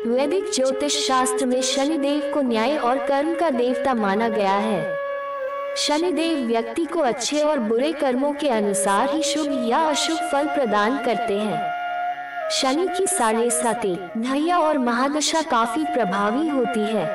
वैदिक ज्योतिष शास्त्र में शनिदेव को न्याय और कर्म का देवता माना गया है। शनिदेव व्यक्ति को अच्छे और बुरे कर्मों के अनुसार ही शुभ या अशुभ फल प्रदान करते हैं। शनि की 7.5 ढैया और महादशा काफी प्रभावी होती है।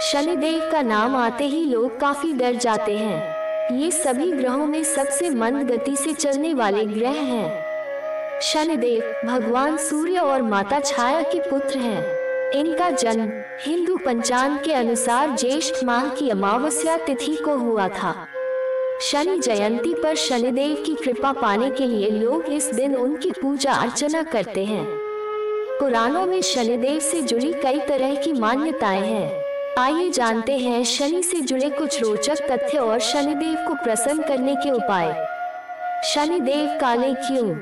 शनिदेव का नाम आते ही लोग काफी डर जाते हैं। ये सभी ग्रहों में सबसे मंद गति से चलने वाले ग्रह हैं। शनिदेव भगवान सूर्य और माता छाया के पुत्र हैं। इनका जन्म हिंदू पंचांग के अनुसार ज्येष्ठ माह की अमावस्या तिथि को हुआ था। शनि जयंती पर शनिदेव की कृपा पाने के लिए लोग इस दिन उनकी पूजा अर्चना करते हैं। पुराणों में शनिदेव से जुड़ी कई तरह की मान्यताएं हैं। आइए जानते हैं शनि से जुड़े कुछ रोचक तथ्य और शनिदेव को प्रसन्न करने के उपाय। शनिदेव काले क्यों?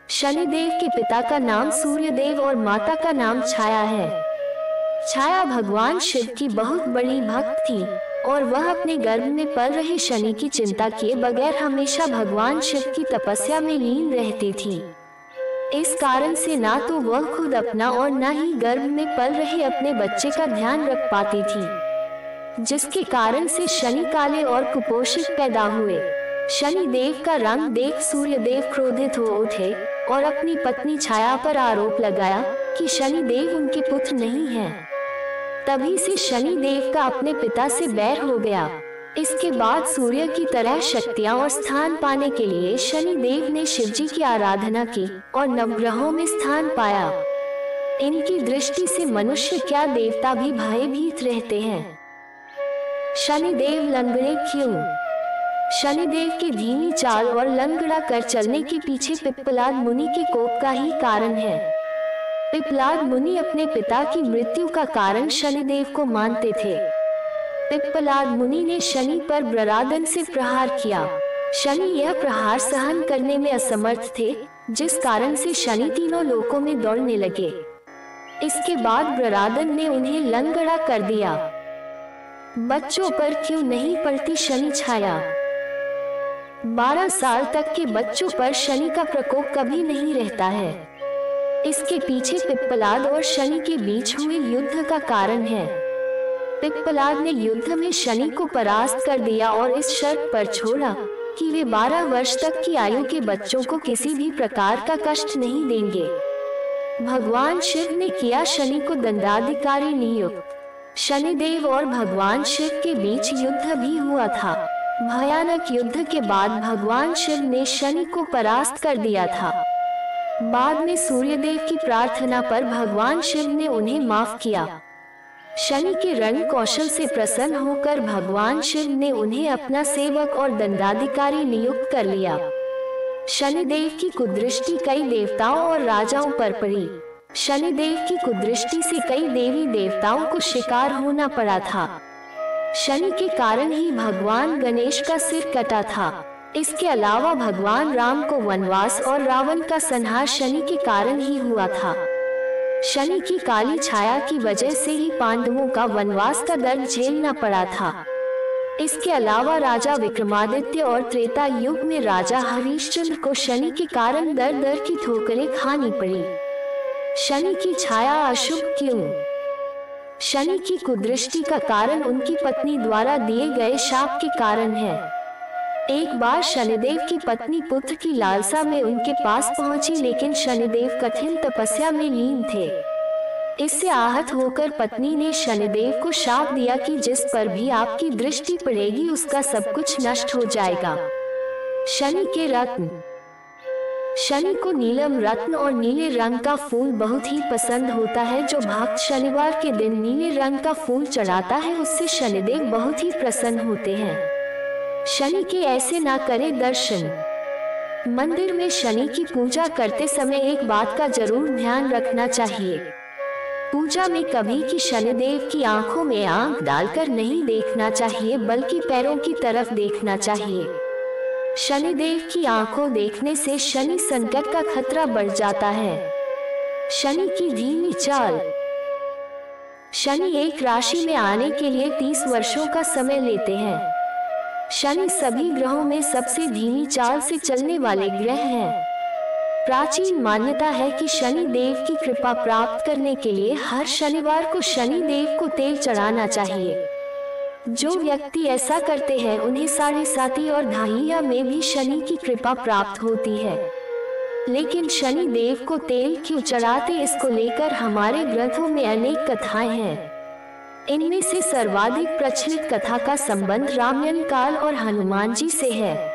शनिदेव के पिता का नाम सूर्यदेव और माता का नाम छाया है। छाया भगवान शिव की बहुत बड़ी भक्त थी और वह अपने गर्भ में पल रहे शनि की चिंता किए बगैर हमेशा भगवान शिव की तपस्या में लीन रहती थी। इस कारण से ना तो वह खुद अपना और न ही गर्भ में पल रहे अपने बच्चे का ध्यान रख पाती थी, जिसके कारण से शनि काले और कुपोषित पैदा हुए। शनि देव का रंग देख सूर्यदेव क्रोधित हो उठे और अपनी पत्नी छाया पर आरोप लगाया कि शनि देव उनके पुत्र नहीं हैं। तभी से शनि देव का अपने पिता से बैर हो गया। इसके बाद सूर्य की तरह शक्तियां और स्थान पाने के लिए शनि देव ने शिवजी की आराधना की और नवग्रहों में स्थान पाया। इनकी दृष्टि से मनुष्य क्या देवता भी भयभीत रहते हैं। शनिदेव लंगड़े क्यों? शनिदेव की धीमी चाल और लंगड़ा कर चलने के पीछे पिप्पलाद मुनि के कोप का ही कारण है। पिप्पलाद मुनि अपने पिता की मृत्यु का कारण शनिदेव को मानते थे। पिप्पलाद मुनि ने शनि पर ब्ररादन से प्रहार किया। शनि यह प्रहार सहन करने में असमर्थ थे, जिस कारण से शनि तीनों लोकों में दौड़ने लगे। इसके बाद ब्ररादन ने उन्हें लंगड़ा कर दिया। बच्चों पर क्यों नहीं पड़ती शनि छाया? 12 साल तक के बच्चों पर शनि का प्रकोप कभी नहीं रहता है। इसके पीछे पिप्पलाद और शनि के बीच हुए युद्ध का कारण है। पिप्पलाद ने युद्ध में शनि को परास्त कर दिया और इस शर्त पर छोड़ा कि वे 12 वर्ष तक की आयु के बच्चों को किसी भी प्रकार का कष्ट नहीं देंगे। भगवान शिव ने किया शनि को दंडाधिकारी नियुक्त। शनिदेव और भगवान शिव के बीच युद्ध भी हुआ था। भयानक युद्ध के बाद भगवान शिव ने शनि को परास्त कर दिया था। बाद में सूर्यदेव की प्रार्थना पर भगवान शिव ने उन्हें माफ किया। शनि के रण कौशल से प्रसन्न होकर भगवान शिव ने उन्हें अपना सेवक और दंडाधिकारी नियुक्त कर लिया। शनिदेव की कुदृष्टि कई देवताओं और राजाओं पर पड़ी। शनिदेव की कुदृष्टि से कई देवी देवताओं को शिकार होना पड़ा था। शनि के कारण ही भगवान गणेश का सिर कटा था। इसके अलावा भगवान राम को वनवास और रावण का संहार शनि के कारण ही हुआ था। शनि की काली छाया की वजह से ही पांडवों का वनवास का दर्द झेलना पड़ा था। इसके अलावा राजा विक्रमादित्य और त्रेता युग में राजा हरिश्चंद्र को शनि के कारण दर दर की ठोकरें खानी पड़ी। शनि की छाया अशुभ क्यों? शनि की कुदृष्टि का कारण उनकी पत्नी द्वारा दिए गए शाप के कारण है। एक बार शनिदेव की पत्नी पुत्र की लालसा में उनके पास पहुंची, लेकिन शनिदेव कठिन तपस्या में लीन थे। इससे आहत होकर पत्नी ने शनिदेव को शाप दिया कि जिस पर भी आपकी दृष्टि पड़ेगी उसका सब कुछ नष्ट हो जाएगा। शनि के रत्न। शनि को नीलम रत्न और नीले रंग का फूल बहुत ही पसंद होता है। जो भक्त शनिवार के दिन नीले रंग का फूल चढ़ाता है उससे शनिदेव बहुत ही प्रसन्न होते हैं। शनि के ऐसे ना करे दर्शन। मंदिर में शनि की पूजा करते समय एक बात का जरूर ध्यान रखना चाहिए। पूजा में कभी कि शनिदेव की आंखों में आंख डालकर नहीं देखना चाहिए, बल्कि पैरों की तरफ देखना चाहिए। शनिदेव की आंखों देखने से शनि संकट का खतरा बढ़ जाता है। शनि की धीमी चाल। शनि एक राशि में आने के लिए 30 वर्षों का समय लेते हैं। शनि सभी ग्रहों में सबसे धीमी चाल से चलने वाले ग्रह हैं। प्राचीन मान्यता है कि शनि देव की कृपा प्राप्त करने के लिए हर शनिवार को शनि देव को तेल चढ़ाना चाहिए। जो व्यक्ति ऐसा करते हैं उन्हें 7.5 और दहाइया में भी शनि की कृपा प्राप्त होती है। लेकिन शनि देव को तेल क्यों चढ़ाते, इसको लेकर हमारे ग्रंथों में अनेक कथाएं हैं। इनमें से सर्वाधिक प्रचलित कथा का संबंध रामायण काल और हनुमान जी से है।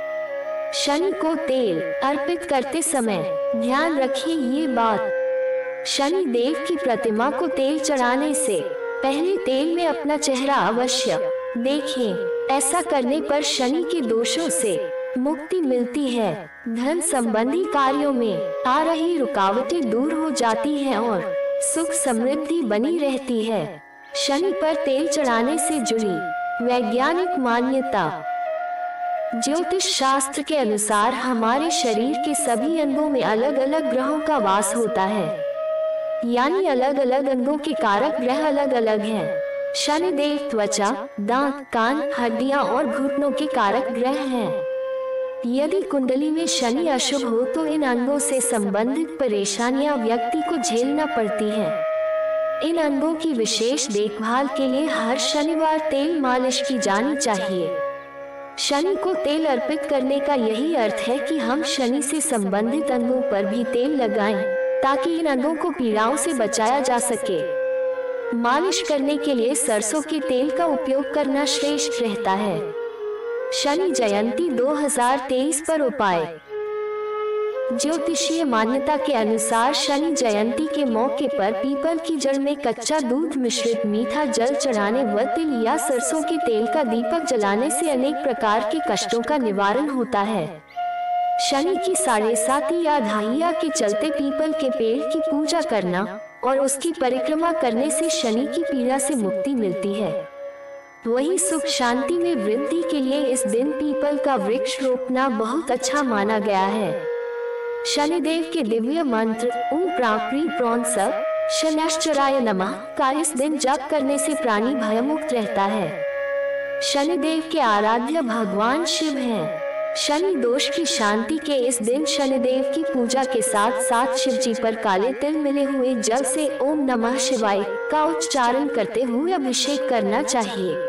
शनि को तेल अर्पित करते समय ध्यान रखिए ये बात, शनि देव की प्रतिमा को तेल चढ़ाने से पहले तेल में अपना चेहरा अवश्य देखें। ऐसा करने पर शनि के दोषों से मुक्ति मिलती है, धन संबंधी कार्यों में आ रही रुकावटें दूर हो जाती हैं और सुख समृद्धि बनी रहती है। शनि पर तेल चढ़ाने से जुड़ी वैज्ञानिक मान्यता। ज्योतिष शास्त्र के अनुसार हमारे शरीर के सभी अंगों में अलग अलग ग्रहों का वास होता है, यानी अलग अलग अंगों के कारक ग्रह अलग अलग हैं। शनिदेव त्वचा, दांत, कान, हड्डियां और घुटनों के कारक ग्रह हैं। यदि कुंडली में शनि अशुभ हो तो इन अंगों से संबंधित परेशानियां व्यक्ति को झेलना पड़ती हैं। इन अंगों की विशेष देखभाल के लिए हर शनिवार तेल मालिश की जानी चाहिए। शनि को तेल अर्पित करने का यही अर्थ है कि हम शनि से संबंधित अंगों पर भी तेल लगाएं, ताकि इन अंगों को पीड़ाओं से बचाया जा सके। मालिश करने के लिए सरसों के तेल का उपयोग करना श्रेष्ठ रहता है। शनि जयंती 2023 पर उपाय। ज्योतिषीय मान्यता के अनुसार शनि जयंती के मौके पर पीपल की जड़ में कच्चा दूध मिश्रित मीठा जल चढ़ाने व तिल या सरसों के तेल का दीपक जलाने से अनेक प्रकार के कष्टों का निवारण होता है। शनि की 7.5 या दहाइया के चलते पीपल के पेड़ की पूजा करना और उसकी परिक्रमा करने से शनि की पीड़ा से मुक्ति मिलती है। वही सुख शांति में वृद्धि के लिए इस दिन पीपल का वृक्ष रोपना बहुत अच्छा माना गया है। शनिदेव के दिव्य मंत्र ओम प्राप्री प्रोन सब शनैश्चराय नमः का इस दिन जप करने से प्राणी भयमुक्त रहता है। शनिदेव के आराध्य भगवान शिव हैं। शनि दोष की शांति के इस दिन शनिदेव की पूजा के साथ साथ शिव जी पर काले तिल मिले हुए जल से ओम नमः शिवाय का उच्चारण करते हुए अभिषेक करना चाहिए।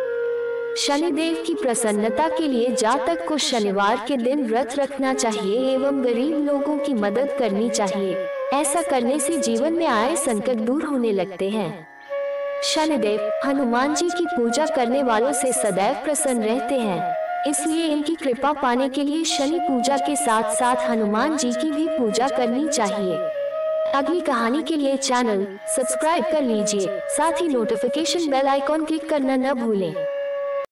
शनिदेव की प्रसन्नता के लिए जातक को शनिवार के दिन व्रत रखना चाहिए एवं गरीब लोगों की मदद करनी चाहिए। ऐसा करने से जीवन में आए संकट दूर होने लगते हैं। शनिदेव हनुमान जी की पूजा करने वालों से सदैव प्रसन्न रहते हैं, इसलिए इनकी कृपा पाने के लिए शनि पूजा के साथ साथ हनुमान जी की भी पूजा करनी चाहिए। अगली कहानी के लिए चैनल सब्सक्राइब कर लीजिए, साथ ही नोटिफिकेशन बेल आइकॉन क्लिक करना न भूलें।